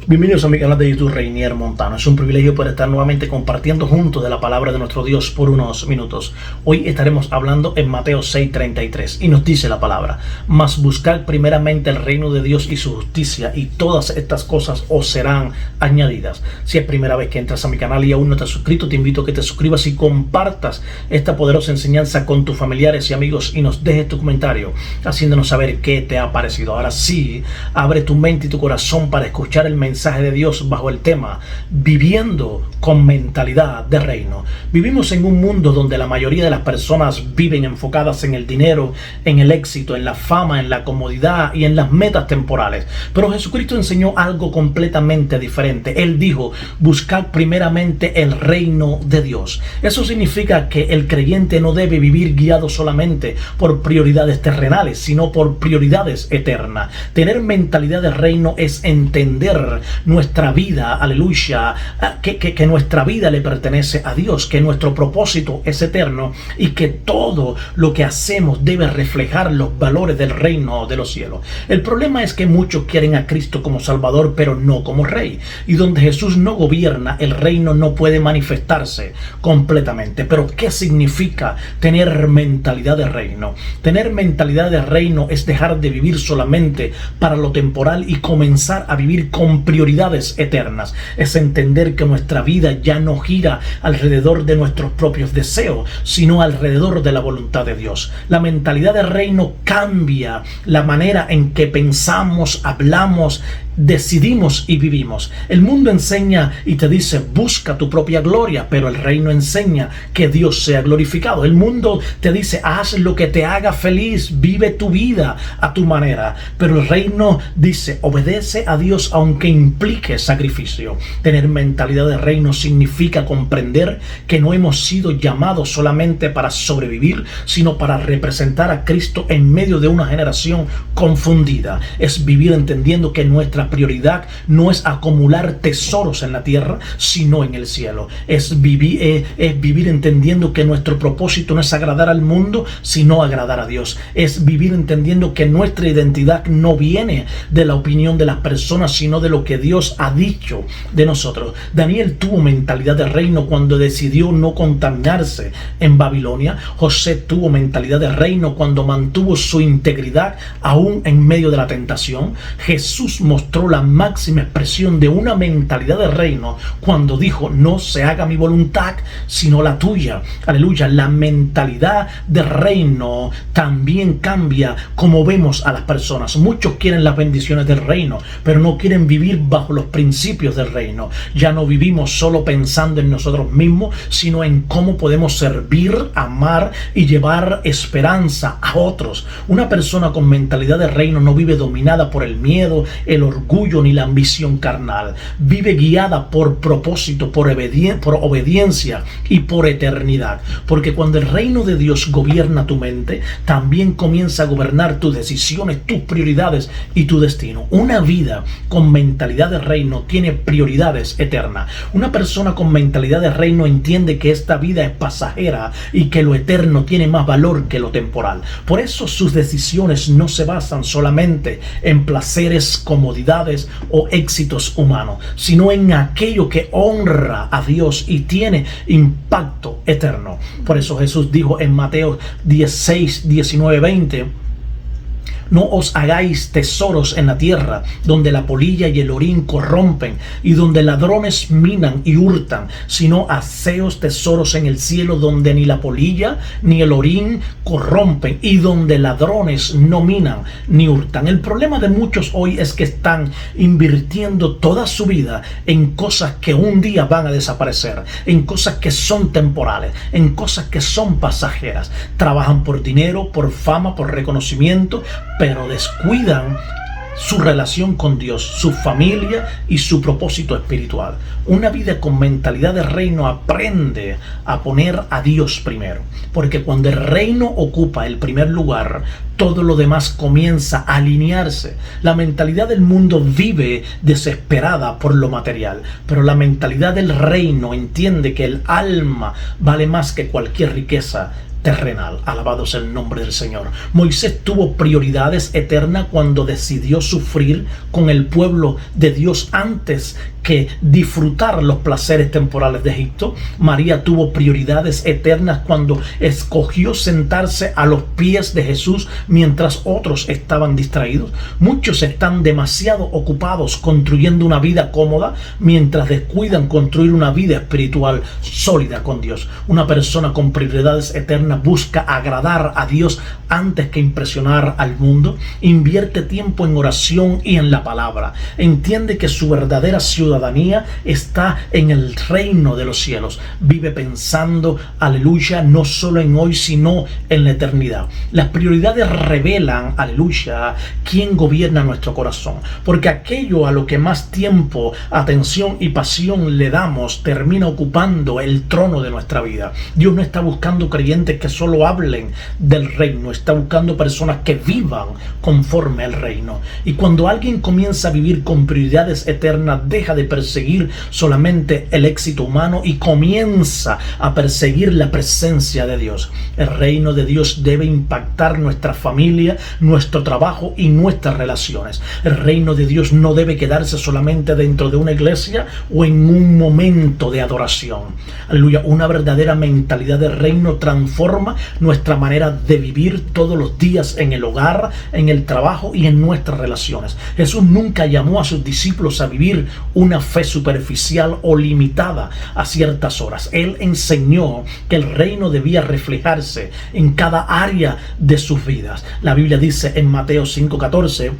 Bienvenidos a mi canal de YouTube Reinier Montano. Es un privilegio poder estar nuevamente compartiendo juntos de la palabra de nuestro Dios por unos minutos. Hoy estaremos hablando en Mateo 6:33 y nos dice la palabra: mas buscad primeramente el reino de Dios y su justicia, y todas estas cosas os serán añadidas. Si es primera vez que entras a mi canal y aún no te has suscrito, te invito a que te suscribas y compartas esta poderosa enseñanza con tus familiares y amigos y nos dejes tu comentario haciéndonos saber qué te ha parecido. Ahora sí, abre tu mente y tu corazón para escuchar el mensaje de Dios bajo el tema viviendo con mentalidad de reino. Vivimos en un mundo donde la mayoría de las personas viven enfocadas en el dinero, en el éxito, en la fama, en la comodidad y en las metas temporales. Pero Jesucristo enseñó algo completamente diferente. Él dijo: buscad primeramente el reino de Dios. Eso significa que el creyente no debe vivir guiado solamente por prioridades terrenales, sino por prioridades eternas. Tener mentalidad de reino es entender nuestra vida, aleluya, que nuestra vida le pertenece a Dios, que nuestro propósito es eterno y que todo lo que hacemos debe reflejar los valores del reino de los cielos. El problema es que muchos quieren a Cristo como Salvador, pero no como Rey. Y donde Jesús no gobierna, el reino no puede manifestarse completamente. Pero ¿qué significa tener mentalidad de reino? Tener mentalidad de reino es dejar de vivir solamente para lo temporal y comenzar a vivir con prioridades eternas. Es entender que nuestra vida ya no gira alrededor de nuestros propios deseos, sino alrededor de la voluntad de Dios. La mentalidad de reino cambia la manera en que pensamos, hablamos, decidimos y vivimos. El mundo enseña y te dice: busca tu propia gloria, pero el reino enseña que Dios sea glorificado. El mundo te dice: haz lo que te haga feliz, vive tu vida a tu manera, pero el reino dice: obedece a Dios aunque implique sacrificio. Tener mentalidad de reino significa comprender que no hemos sido llamados solamente para sobrevivir, sino para representar a Cristo en medio de una generación confundida. Es vivir entendiendo que nuestra prioridad no es acumular tesoros en la tierra, sino en el cielo. Es vivir entendiendo que nuestro propósito no es agradar al mundo, sino agradar a Dios. Es vivir entendiendo que nuestra identidad no viene de la opinión de las personas, sino de lo que Dios ha dicho de nosotros. Daniel tuvo mentalidad de reino cuando decidió no contaminarse en Babilonia. José tuvo mentalidad de reino cuando mantuvo su integridad aún en medio de la tentación. Jesús mostró la máxima expresión de una mentalidad de reino cuando dijo: no se haga mi voluntad sino la tuya. Aleluya. La mentalidad de reino también cambia como vemos a las personas. Muchos quieren las bendiciones del reino, pero no quieren vivir bajo los principios del reino. Ya no vivimos solo pensando en nosotros mismos, sino en cómo podemos servir, amar y llevar esperanza a otros. Una persona con mentalidad de reino no vive dominada por el miedo, el orgullo ni la ambición carnal. Vive guiada por propósito, por obediencia y por eternidad. Porque cuando el reino de Dios gobierna tu mente, también comienza a gobernar tus decisiones, tus prioridades y tu destino. Una vida con mentalidad de reino tiene prioridades eternas. Una persona con mentalidad de reino entiende que esta vida es pasajera y que lo eterno tiene más valor que lo temporal. Por eso sus decisiones no se basan solamente en placeres, comodidades o éxitos humanos, sino en aquello que honra a Dios y tiene impacto eterno. Por eso Jesús dijo en Mateo 16, 19, 20: no os hagáis tesoros en la tierra, donde la polilla y el orín corrompen y donde ladrones minan y hurtan, sino haceos tesoros en el cielo, donde ni la polilla ni el orín corrompen y donde ladrones no minan ni hurtan. El problema de muchos hoy es que están invirtiendo toda su vida en cosas que un día van a desaparecer, en cosas que son temporales, en cosas que son pasajeras. Trabajan por dinero, por fama, por reconocimiento, pero descuidan su relación con Dios, su familia y su propósito espiritual. Una vida con mentalidad de reino aprende a poner a Dios primero, porque cuando el reino ocupa el primer lugar, todo lo demás comienza a alinearse. La mentalidad del mundo vive desesperada por lo material, pero la mentalidad del reino entiende que el alma vale más que cualquier riqueza terrenal. Alabado sea el nombre del Señor. Moisés tuvo prioridades eternas cuando decidió sufrir con el pueblo de Dios antes que disfrutar los placeres temporales de Egipto. María tuvo prioridades eternas cuando escogió sentarse a los pies de Jesús mientras otros estaban distraídos. Muchos están demasiado ocupados construyendo una vida cómoda mientras descuidan construir una vida espiritual sólida con Dios. Una persona con prioridades eternas busca agradar a Dios antes que impresionar al mundo. Invierte tiempo en oración y en la palabra. Entiende que su verdadera ciudadanía está en el reino de los cielos. Vive pensando, aleluya, no solo en hoy, sino en la eternidad. Las prioridades revelan, aleluya, quién gobierna nuestro corazón. Porque aquello a lo que más tiempo, atención y pasión le damos, termina ocupando el trono de nuestra vida. Dios no está buscando creyentes que solo hablen del reino, está buscando personas que vivan conforme al reino. Y cuando alguien comienza a vivir con prioridades eternas, deja de perseguir solamente el éxito humano y comienza a perseguir la presencia de Dios. El reino de Dios debe impactar nuestra familia, nuestro trabajo y nuestras relaciones. El reino de Dios no debe quedarse solamente dentro de una iglesia o en un momento de adoración. Aleluya, una verdadera mentalidad de reino transforma nuestra manera de vivir todos los días en el hogar, en el trabajo y en nuestras relaciones. Jesús nunca llamó a sus discípulos a vivir una fe superficial o limitada a ciertas horas. Él enseñó que el reino debía reflejarse en cada área de sus vidas. La Biblia dice en Mateo 5:14: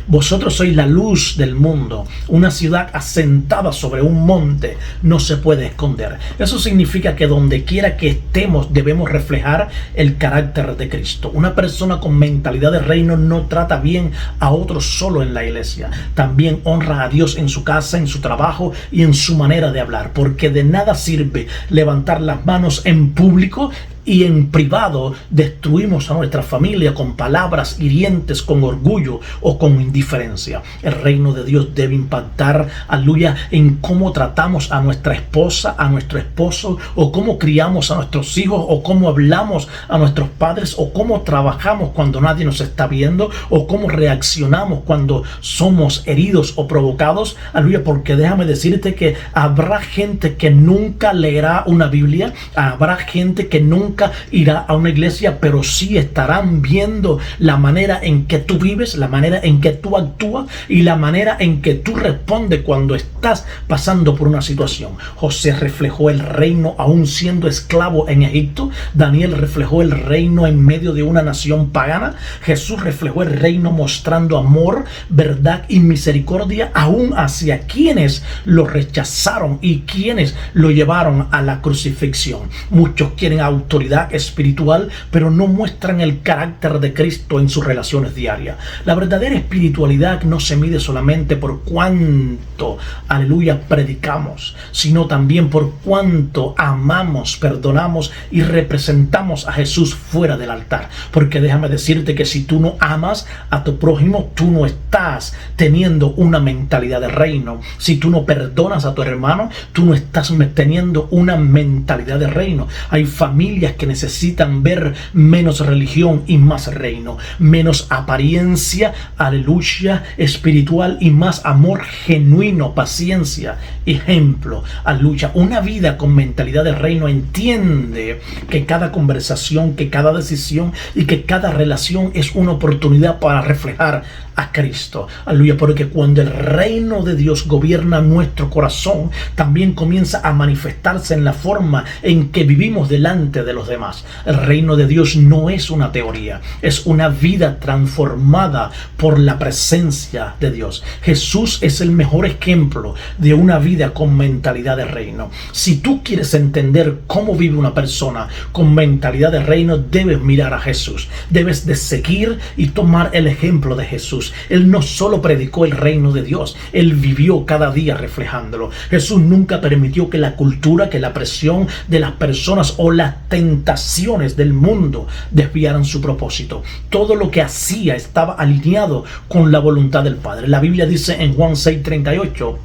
vosotros sois la luz del mundo. Una ciudad asentada sobre un monte no se puede esconder. Eso significa que donde quiera que estemos debemos reflejar el carácter de Cristo. Una persona con mentalidad de reino no trata bien a otros solo en la iglesia. También honra a Dios en su casa, en su trabajo y en su manera de hablar. Porque de nada sirve levantar las manos en público y en privado destruimos a nuestra familia con palabras hirientes, con orgullo o con indiferencia. El reino de Dios debe impactar, aleluya, en cómo tratamos a nuestra esposa, a nuestro esposo, o cómo criamos a nuestros hijos, o cómo hablamos a nuestros padres, o cómo trabajamos cuando nadie nos está viendo, o cómo reaccionamos cuando somos heridos o provocados. Aleluya, porque déjame decirte que habrá gente que nunca leerá una Biblia, habrá gente que nunca irá a una iglesia, pero sí estarán viendo la manera en que tú vives, la manera en que tú actúas y la manera en que tú respondes cuando estás pasando por una situación. José reflejó el reino aún siendo esclavo en Egipto. Daniel reflejó el reino en medio de una nación pagana. Jesús reflejó el reino mostrando amor, verdad y misericordia aún hacia quienes lo rechazaron y quienes lo llevaron a la crucifixión. Muchos quieren autoridad espiritual, pero no muestran el carácter de Cristo en sus relaciones diarias. La verdadera espiritualidad no se mide solamente por cuánto, aleluya, predicamos, sino también por cuánto amamos, perdonamos y representamos a Jesús fuera del altar. Porque déjame decirte que si tú no amas a tu prójimo, tú no estás teniendo una mentalidad de reino. Si tú no perdonas a tu hermano, tú no estás teniendo una mentalidad de reino. Hay familias que necesitan ver menos religión y más reino, menos apariencia, aleluya, espiritual y más amor genuino, paciencia, ejemplo, aleluya. Una vida con mentalidad de reino entiende que cada conversación, que cada decisión y que cada relación es una oportunidad para reflejar a Cristo, aleluya, porque cuando el reino de Dios gobierna nuestro corazón, también comienza a manifestarse en la forma en que vivimos delante de los demás. El reino de Dios no es una teoría, es una vida transformada por la presencia de Dios. Jesús es el mejor ejemplo de una vida con mentalidad de reino. Si tú quieres entender cómo vive una persona con mentalidad de reino, debes mirar a Jesús, debes de seguir y tomar el ejemplo de Jesús. Él no solo predicó el reino de Dios, Él vivió cada día reflejándolo. Jesús nunca permitió que la cultura, que la presión de las personas o las tentaciones del mundo desviaran su propósito. Todo lo que hacía estaba alineado con la voluntad del Padre. La Biblia dice en Juan 6:38: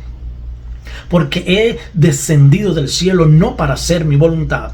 porque he descendido del cielo no para hacer mi voluntad,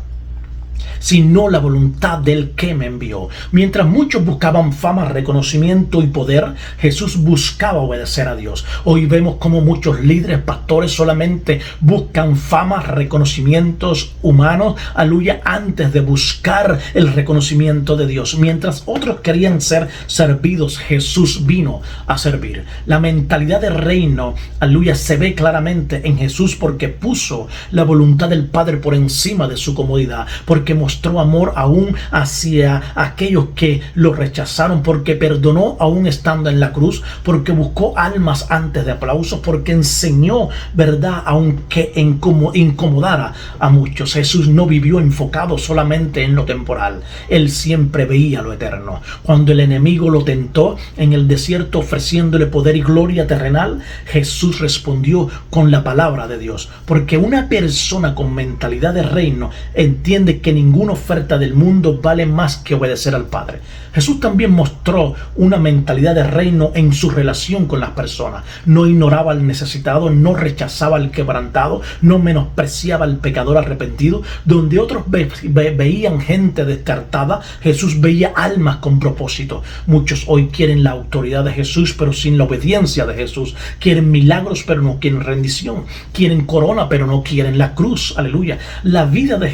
sino la voluntad del que me envió. Mientras muchos buscaban fama, reconocimiento y poder, Jesús buscaba obedecer a Dios. Hoy vemos como muchos líderes, pastores solamente buscan fama, reconocimientos humanos, aleluya, antes de buscar el reconocimiento de Dios. Mientras otros querían ser servidos, Jesús vino a servir. La mentalidad del reino, aleluya, se ve claramente en Jesús porque puso la voluntad del Padre por encima de su comodidad, porque mostró amor aún hacia aquellos que lo rechazaron, porque perdonó aún estando en la cruz, porque buscó almas antes de aplausos, porque enseñó verdad aunque incomodara a muchos. Jesús no vivió enfocado solamente en lo temporal, él siempre veía lo eterno. Cuando el enemigo lo tentó en el desierto ofreciéndole poder y gloria terrenal, Jesús respondió con la palabra de Dios, porque una persona con mentalidad de reino entiende que ninguna oferta del mundo vale más que obedecer al Padre. Jesús también mostró una mentalidad de reino en su relación con las personas. No ignoraba al necesitado, no rechazaba al quebrantado, no menospreciaba al pecador arrepentido. Donde otros veían gente descartada, Jesús veía almas con propósito. Muchos hoy quieren la autoridad de Jesús, pero sin la obediencia de Jesús. Quieren milagros, pero no quieren rendición. Quieren corona, pero no quieren la cruz. Aleluya. La vida de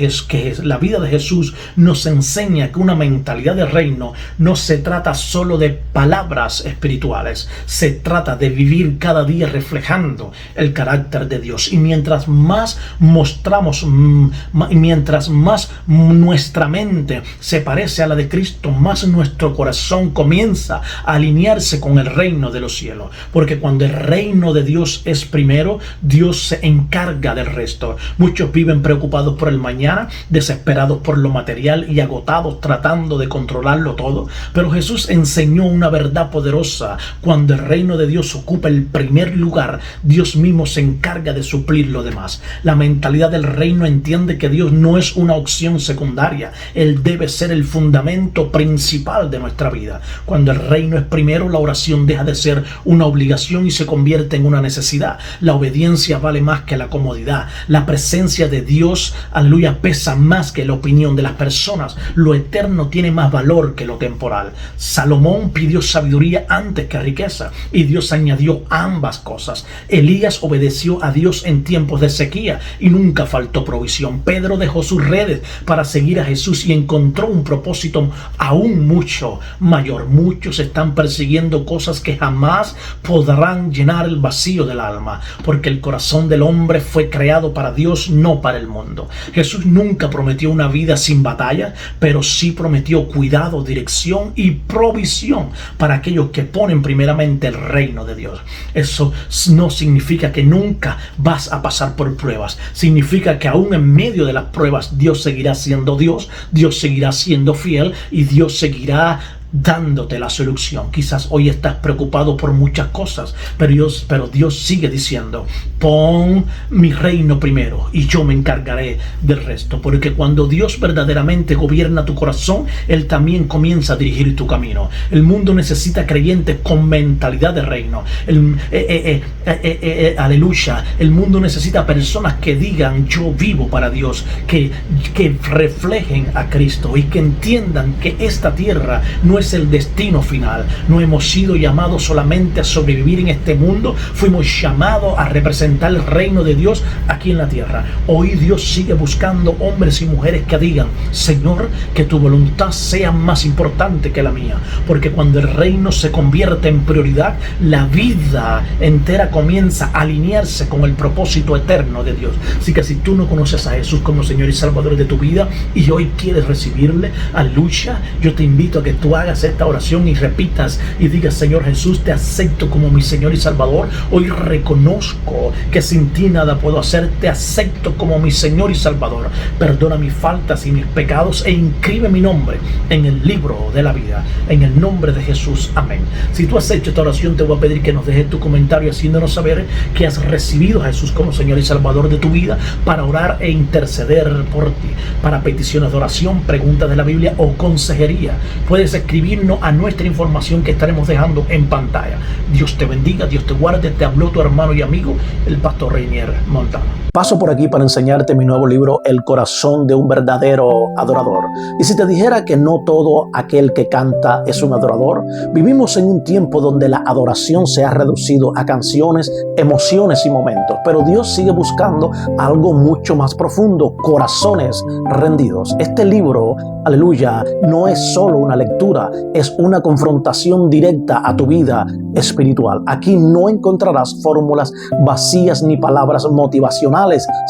Jesús nos enseña que una mentalidad de reino no se trata solo de palabras espirituales, se trata de vivir cada día reflejando el carácter de Dios. Y mientras más mientras más nuestra mente se parece a la de Cristo, más nuestro corazón comienza a alinearse con el reino de los cielos. Porque cuando el reino de Dios es primero, Dios se encarga del resto. Muchos viven preocupados por el mañana, desesperados por lo material y agotados tratando de controlarlo todo. Pero Jesús enseñó una verdad poderosa: cuando el reino de Dios ocupa el primer lugar, Dios mismo se encarga de suplir lo demás. La mentalidad del reino entiende que Dios no es una opción secundaria, Él debe ser el fundamento principal de nuestra vida. Cuando el reino es primero, la oración deja de ser una obligación y se convierte en una necesidad. La obediencia vale más que la comodidad. La presencia de Dios, aleluya, pesa más que la opinión de las personas. Lo eterno tiene más valor que lo temporal. Salomón pidió sabiduría antes que riqueza y Dios añadió ambas cosas. Elías obedeció a Dios en tiempos de sequía y nunca faltó provisión. Pedro dejó sus redes para seguir a Jesús y encontró un propósito aún mucho mayor. Muchos están persiguiendo cosas que jamás podrán llenar el vacío del alma, porque el corazón del hombre fue creado para Dios, no para el mundo. Jesús nunca prometió una vida sin batalla, pero sí prometió cuidado, dirección y provisión para aquellos que ponen primeramente el reino de Dios. Eso no significa que nunca vas a pasar por pruebas. Significa que aún en medio de las pruebas Dios seguirá siendo Dios, Dios seguirá siendo fiel y Dios seguirá dándote la solución. Quizás hoy estás preocupado por muchas cosas, pero Dios sigue diciendo: pon mi reino primero y yo me encargaré del resto. Porque cuando Dios verdaderamente gobierna tu corazón, Él también comienza a dirigir tu camino. El mundo necesita creyentes con mentalidad de reino. Aleluya. El mundo necesita personas que digan: yo vivo para Dios, que reflejen a Cristo y que entiendan que esta tierra no es el destino final. No hemos sido llamados solamente a sobrevivir en este mundo, fuimos llamados a representar el reino de Dios aquí en la tierra. Hoy Dios sigue buscando hombres y mujeres que digan: Señor, que tu voluntad sea más importante que la mía. Porque cuando el reino se convierte en prioridad, la vida entera comienza a alinearse con el propósito eterno de Dios. Así que si tú no conoces a Jesús como Señor y Salvador de tu vida y hoy quieres recibirle, aleluya, yo te invito a que tú hagas esta oración y repitas y digas: Señor Jesús, te acepto como mi Señor y Salvador. Hoy reconozco que sin ti nada puedo hacer. Te acepto como mi Señor y Salvador. Perdona mis faltas y mis pecados e inscribe mi nombre en el libro de la vida. En el nombre de Jesús. Amén. Si tú has hecho esta oración, te voy a pedir que nos dejes tu comentario haciéndonos saber que has recibido a Jesús como Señor y Salvador de tu vida, para orar e interceder por ti. Para peticiones de oración, preguntas de la Biblia o consejería, puedes escribir escribirnos a nuestra información que estaremos dejando en pantalla. Dios te bendiga, Dios te guarde. Te habló tu hermano y amigo, el pastor Reinier Montano. Paso por aquí para enseñarte mi nuevo libro, El corazón de un verdadero adorador. Y si te dijera que no todo aquel que canta es un adorador, vivimos en un tiempo donde la adoración se ha reducido a canciones, emociones y momentos. Pero Dios sigue buscando algo mucho más profundo, corazones rendidos. Este libro, aleluya, no es solo una lectura, es una confrontación directa a tu vida espiritual. Aquí no encontrarás fórmulas vacías ni palabras motivacionales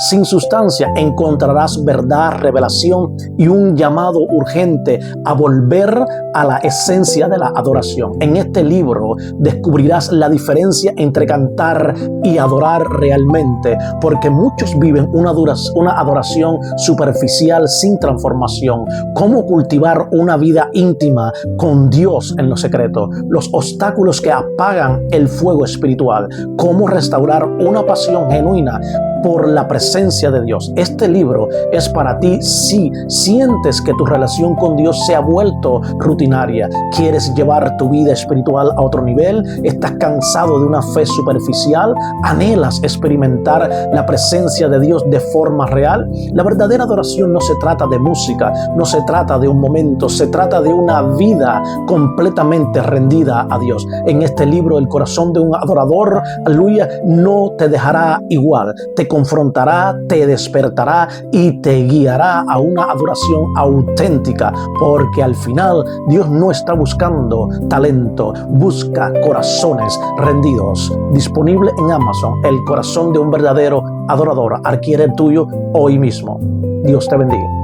sin sustancia. Encontrarás verdad, revelación y un llamado urgente a volver a la esencia de la adoración. En este libro descubrirás la diferencia entre cantar y adorar realmente, porque muchos viven una adoración superficial sin transformación. Cómo cultivar una vida íntima con Dios en lo secreto, los obstáculos que apagan el fuego espiritual, cómo restaurar una pasión genuina por la presencia de Dios. Este libro es para ti si sientes que tu relación con Dios se ha vuelto rutinaria, quieres llevar tu vida espiritual a otro nivel, estás cansado de una fe superficial, anhelas experimentar la presencia de Dios de forma real. La verdadera adoración no se trata de música, no se trata de un momento, se trata de una vida completamente rendida a Dios. En este libro, El corazón de un adorador, aleluya, no te dejará igual, te confrontará, te despertará y te guiará a una adoración auténtica, porque al final Dios no está buscando talento, busca corazones rendidos. Disponible en Amazon, El corazón de un verdadero adorador. Adquiere el tuyo hoy mismo. Dios te bendiga.